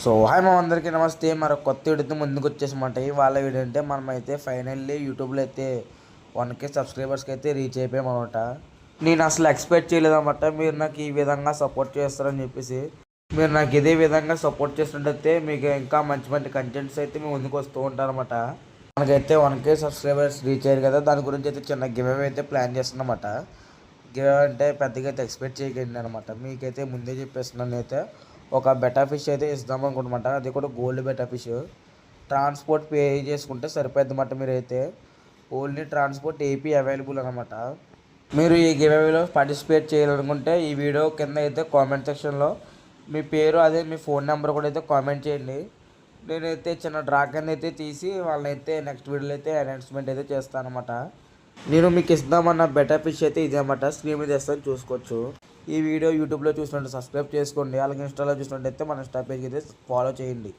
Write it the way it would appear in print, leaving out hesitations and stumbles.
So hi మా అందరికీ నమస్తే. మరొక కొత్త వీడియోతో ముందుకు వచ్చేసామంట. వాళ్ళ వీడియో అంటే మనమైతే ఫైనల్లీ యూట్యూబ్లో అయితే 1K సబ్స్క్రైబర్స్కి అయితే రీచ్ అయిపోయామన్నమాట. నేను అసలు ఎక్స్పెక్ట్ చేయలేదన్నమాట మీరు నాకు ఈ విధంగా సపోర్ట్ చేస్తారని చెప్పేసి. మీరు నాకు ఇదే విధంగా సపోర్ట్ చేసినట్టయితే మీకు ఇంకా మంచి మంచి కంటెంట్స్ అయితే మేము ముందుకు వస్తూ ఉంటారన్నమాట. మనకైతే 1K సబ్స్క్రైబర్స్ రీచ్ అయ్యారు కదా, దాని గురించి అయితే చిన్న గివ్ అవే అయితే ప్లాన్ చేస్తున్నమాట. గివ్ అవే అంటే పెద్దగా అయితే ఎక్స్పెక్ట్ చేయకండి అనమాట. మీకైతే ముందే చెప్పేస్తున్నాను. అయితే ఒక బెటా ఫిష్ అయితే ఇద్దాం అనుకుంటున్నమాట. అది కూడా gold beta fish. Transport pay చేసుకుంటే సరిపోద్దన్నమాట. మీరైతే ఓన్లీ ట్రాన్స్పోర్ట్ ఏపీ అవైలబుల్ అనమాట. మీరు ఈ గివ్ అవేలో పార్టిసిపేట్ చేయాలనుకుంటే ఈ వీడియో కింద అయితే కామెంట్ సెక్షన్లో మీ పేరు అదే మీ ఫోన్ నెంబర్ కూడా అయితే కామెంట్ చేయండి. నేనైతే చిన్న డ్రా కింద అయితే తీసి వాళ్ళనైతే నెక్స్ట్ వీడియోలో అయితే అనౌన్స్మెంట్ అయితే చేస్తాను అనమాట. నేను మీకు ఇద్దామన్న బెటర్ ఫిష్ అయితే ఇదే అన్నమాట. స్క్రీన్ మీద ఇస్తాను, చూసుకోవచ్చు. ఈ వీడియో యూట్యూబ్లో చూసినట్టు సబ్స్క్రైబ్ చేసుకోండి. అలాగే ఇన్స్టాలో చూసినట్టయితే మన ఇన్స్టా పేజ్కి అయితే ఫాలో చేయండి.